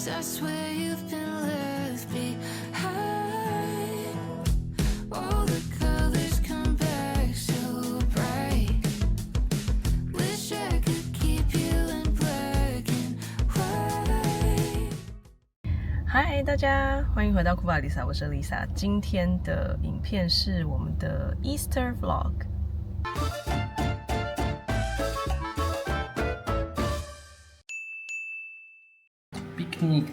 'cause I swear you've been left behind. All the colors come back so bright. Wish I could keep you in black and white. 嗨，大家欢迎回到库巴丽莎，我是 Lisa。今天的影片是我们的 Easter Vlog。Picnic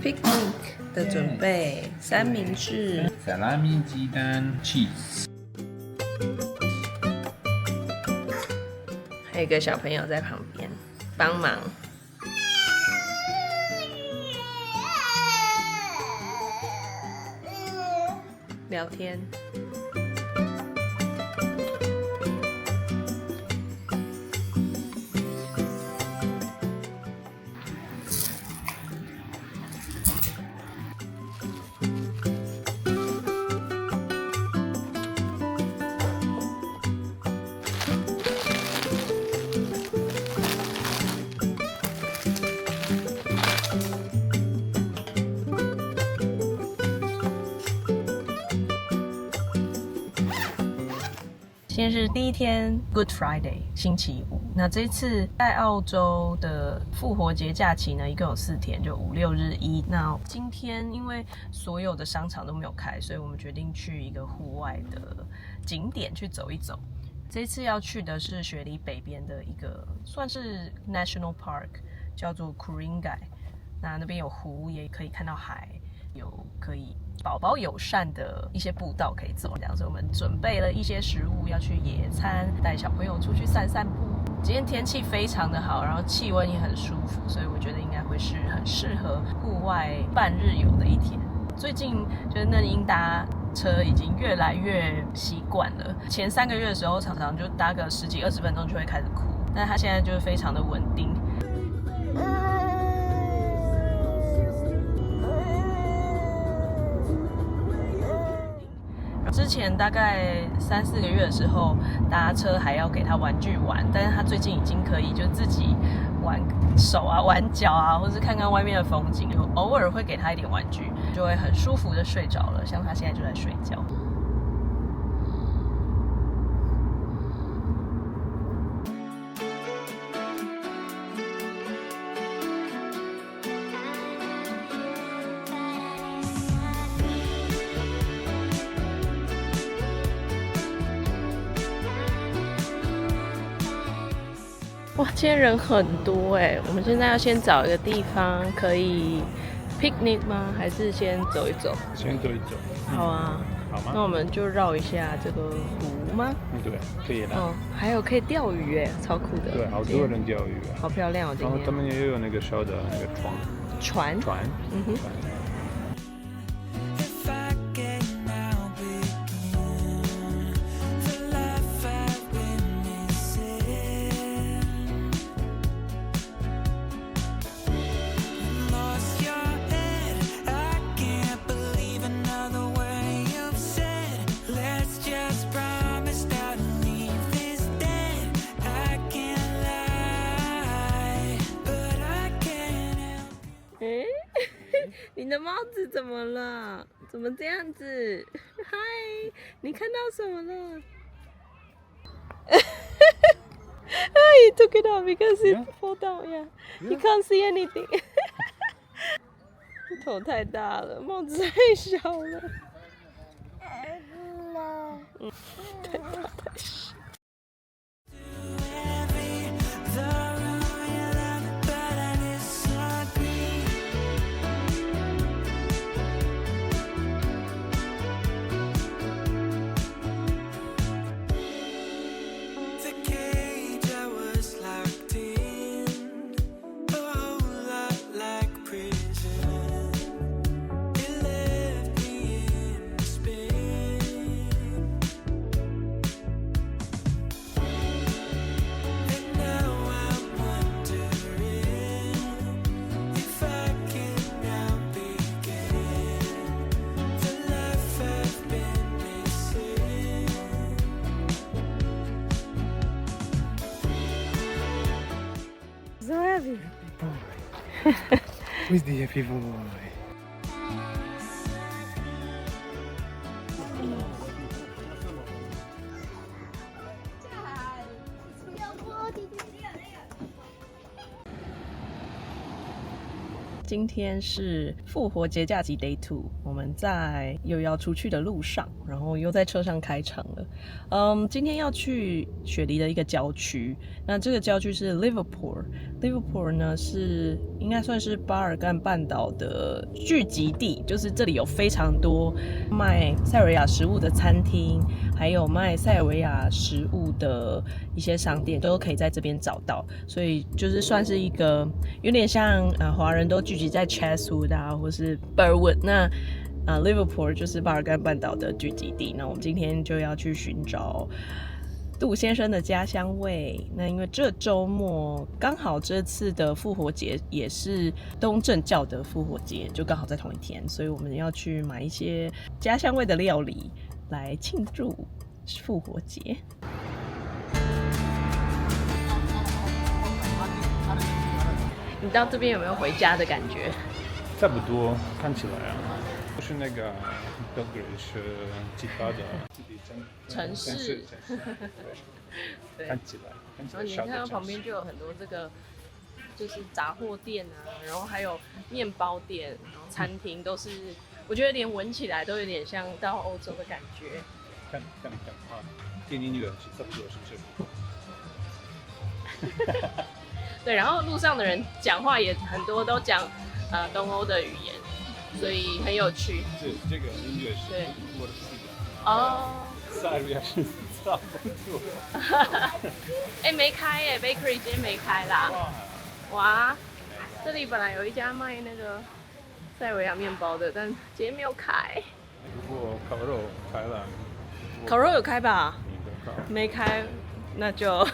Picnic 的准备，三明治、萨拉米、鸡蛋、cheese。还有一个小朋友在旁边帮忙。聊天。今天是第一天 Good Friday 星期五。那这次在澳洲的复活节假期呢，一共有4天，就5、6日1。那今天因为所有的商场都没有开，所以我们决定去一个户外的景点去走一走。这次要去的是雪梨北边的一个算是 National Park， 叫做 Ku-ring-gai。那边有湖，也可以看到海，有可以宝宝友善的一些步道可以走，这样子我们准备了一些食物要去野餐，带小朋友出去散散步。今天天气非常的好，然后气温也很舒服，所以我觉得应该会是很适合户外半日游的一天。最近就是嫩英搭车已经越来越习惯了，前3个月的时候常常就搭个10几20分钟就会开始哭，但他现在就是非常的稳定。之前大概3、4个月的时候，搭车还要给他玩具玩，但是他最近已经可以就自己玩手啊、玩脚啊，或是看看外面的风景，就偶尔会给他一点玩具，就会很舒服的睡着了。像他现在就在睡觉。哇，今天人很多哎！我们现在要先找一个地方可以 picnic 吗？还是先走一走？先走一走。好啊，好吗？那我们就绕一下这个湖吗？对，可以了。哦，还有可以钓鱼哎，超酷的。对，好多人钓鱼啊，好漂亮哦！今天。然后他们也有那个小的那个船。嗯哼。你的帽子怎么了？怎么这样子？嗨，你看到什么了？He took it off because it fall down. Yeah, he can't see anything. 头太大了，帽子太小了。太大太小。Who's the happy boy? 今天是复活节假期 Day 2，我们在又要出去的路上，然后又在车上开场了。今天要去雪梨的一个郊区，那这个郊区是 Liverpool。Liverpool 呢是应该算是巴尔干半岛的聚集地，就是这里有非常多卖塞尔维亚食物的餐厅，还有卖塞尔维亚食物的一些商店，都可以在这边找到，所以就是算是一个有点像华人都聚集在 Chatswood 啊，或是 Burwood。那Liverpool 就是巴尔干半岛的聚集地。那我们今天就要去寻找杜先生的家乡味。那因为这周末刚好这次的复活节也是东正教的复活节，就刚好在同一天，所以我们要去买一些家乡味的料理来庆祝复活节。你到这边有没有回家的感觉？差不多，看起来啊，就是那个 Belgrade 是其他的城市，对，看起来然后你看到旁边就有很多这个，就是杂货店啊，然后还有面包店，然后餐厅都是，我觉得连闻起来都有点像到欧洲的感觉。看啊，听音乐是差不多是这里。对，然后路上的人讲话也很多都讲东欧的语言，所以很有趣。这个音乐是我的习惯。哦。塞尔维亚是差不多。哎，没开耶 ，Bakery 今天没开啦。哇，这里本来有一家卖那个塞尔维亚面包的，但今天没有开。不过烤肉开了。烤肉有开吧？没开，那就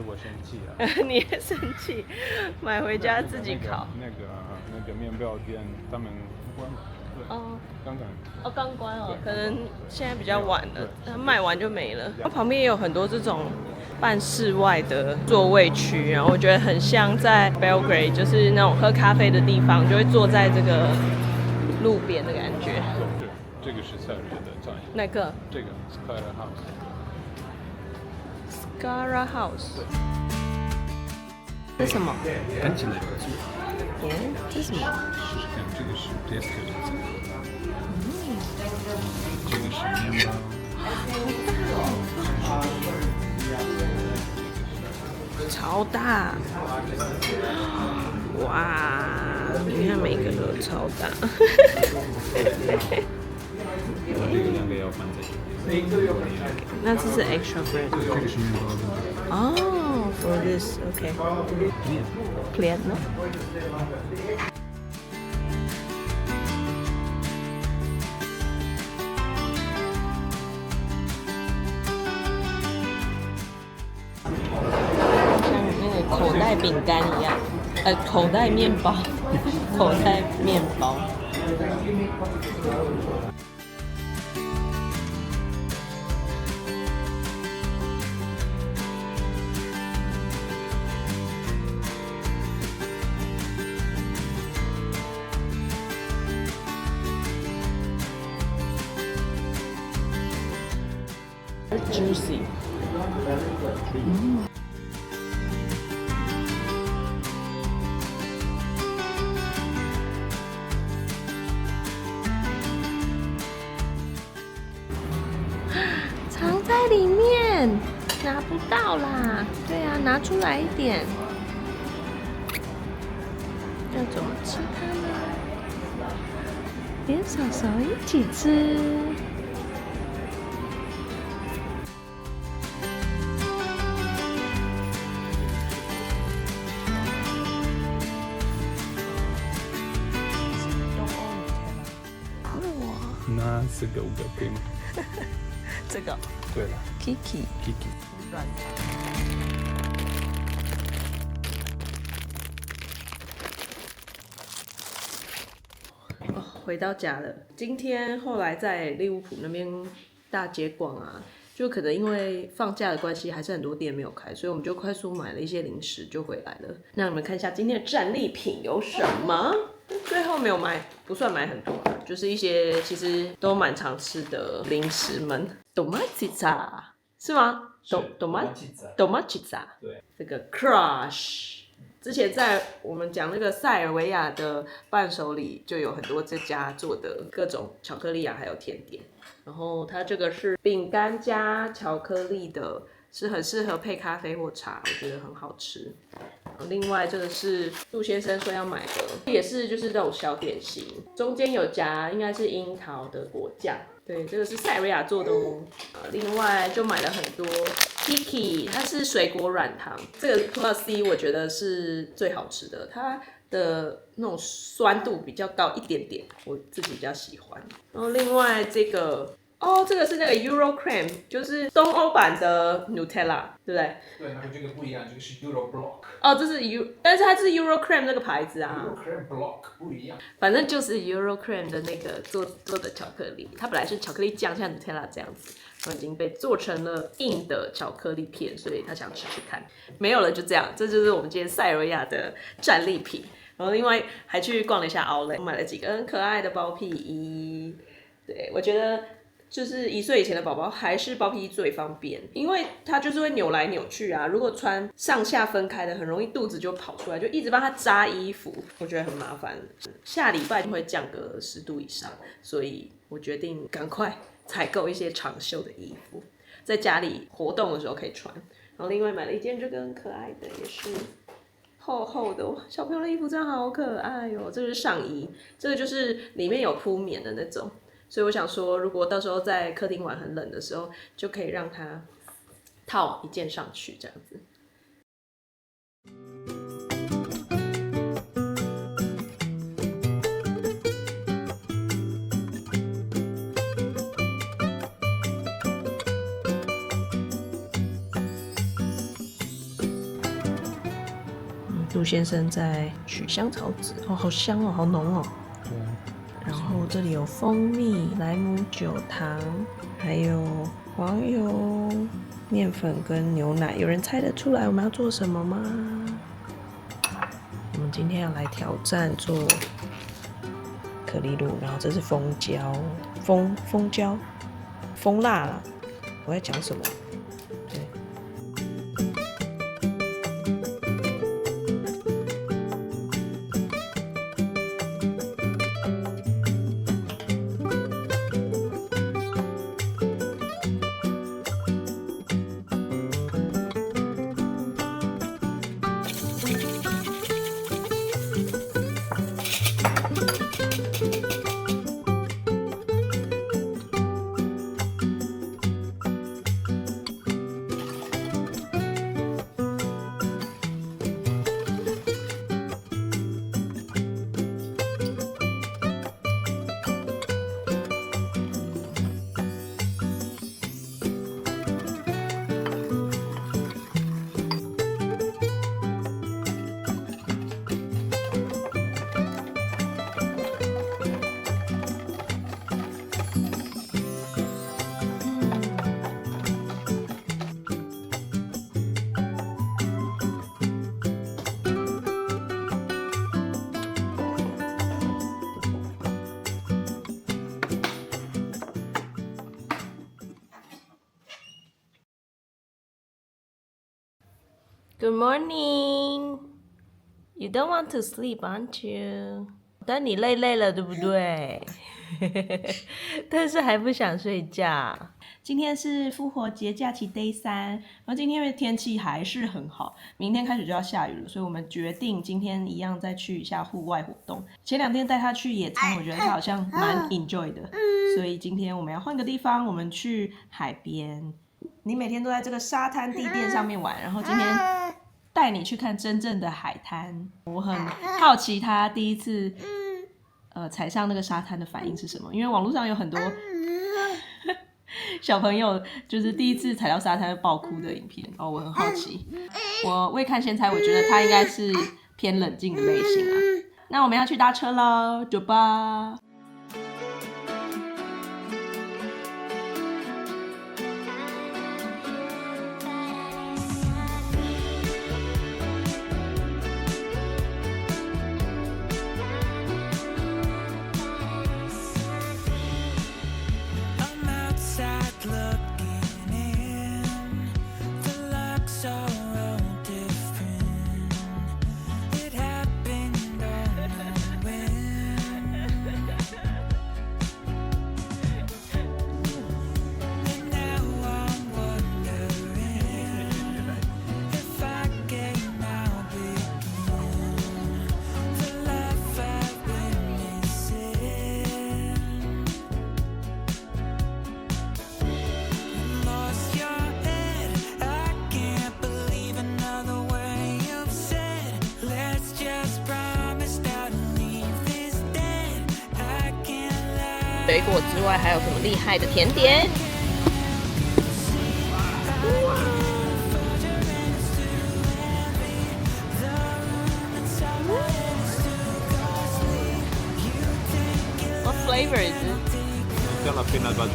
我生气啊！你也生气，买回家自己烤。那个面包店他们关了。哦，刚关哦，可能现在比较晚了，它卖完就没了。它旁边也有很多这种半室外的座位区，然后我觉得很像在 Belgrade， 就是那种喝咖啡的地方，就会坐在这个路边的感觉。对，这个是塞尔维亚的餐饮。哪个？这个 Skara House。这是什么？看起来不错。这是什么？这个是 Tesco 的菜。这个是面包。超大！哇，你看每个都超大。这个两个要放在这边。那这是 extra bread。这个是面包的。哦 ，for this OK。Plate 呢？像那个口袋饼干一样，口袋面包，口袋面包。Juicy。藏在里面，拿不到啦。对啊，拿出来一点。要怎么吃它呢？连嫂嫂一起吃。那是个乌龟吗？这个。对了 Kiki。软回到家了。今天后来在利物浦那边大街逛啊，就可能因为放假的关系，还是很多店没有开，所以我们就快速买了一些零食就回来了。让你们看一下今天的战利品有什么。最后没有买，不算买很多啊，就是一些其实都蛮常吃的零食们。Domatica 是吗？Domatica 对，这个 Crush。之前在我们讲那个塞尔维亚的伴手礼，就有很多这家做的各种巧克力啊，还有甜点。然后它这个是饼干加巧克力的，是很适合配咖啡或茶，我觉得很好吃。另外这个是杜先生说要买的，也是就是这种小点心，中间有夹应该是樱桃的果酱。对，这个是塞尔维亚做的哦。另外就买了很多 Kiki， 它是水果软糖，这个 Plus C 我觉得是最好吃的，它的那种酸度比较高一点点，我自己比较喜欢。然后另外这个这个是那个 Euro Cream， 就是东欧版的 Nutella， 对不对？对，然后这个不一样，这个是 Euro Block。这是但是它是 Euro Cream 那个牌子啊。Euro Cream Block 不一样。反正就是 Euro Cream 的那个做的巧克力，它本来是巧克力酱，像 Nutella 这样子，然后已经被做成了硬的巧克力片，所以他想吃吃看。没有了，就这样，这就是我们今天塞尔维亚的战利品。然后另外还去逛了一下 Outlet， 买了几个很可爱的包屁衣。对，我觉得就是1岁以前的宝宝还是包屁衣最方便，因为它就是会扭来扭去啊。如果穿上下分开的，很容易肚子就跑出来，就一直帮他扎衣服，我觉得很麻烦。下礼拜会降个10度以上，所以我决定赶快采购一些长袖的衣服，在家里活动的时候可以穿。然后另外买了一件这个很可爱的，也是厚厚的，小朋友的衣服真的好可爱哦。这个是上衣，这个就是里面有铺棉的那种。所以我想说，如果到時候在客厅玩很冷的时候，就可以让它套一件上去，这样子。杜先生在取香草籽，好香哦，好浓哦。然后这里有蜂蜜、莱姆酒、糖，还有黄油、面粉跟牛奶。有人猜得出来我们要做什么吗？我们今天要来挑战做可丽露，然后这是蜂胶、蜂胶、蜂蜡啦。我在讲什么？对。Good morning. You don't want to sleep, aren't you? 但你累了，对不对？但是还不想睡觉。今天是复活节假期 Day 3，然后今天因为天气还是很好，明天开始就要下雨了，所以我们决定今天一样再去一下户外活动。前2天带他去野餐，我觉得他好像蛮 enjoy 的，所以今天我们要换个地方，我们去海边。你每天都在这个沙滩地垫上面玩，然后今天带你去看真正的海滩。我很好奇他第一次踩上那个沙滩的反应是什么，因为网络上有很多小朋友就是第一次踩到沙滩爆哭的影片哦，我很好奇。我未看先猜，我觉得他应该是偏冷静的类型啊。那我们要去搭车喽，走吧。水果之外，还有什么厉害的甜点？What flavor is it? Nutella peanut butter.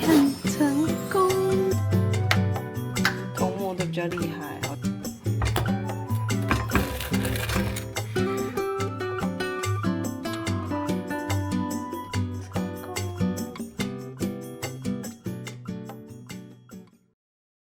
很成功。头磨的比较厉害，好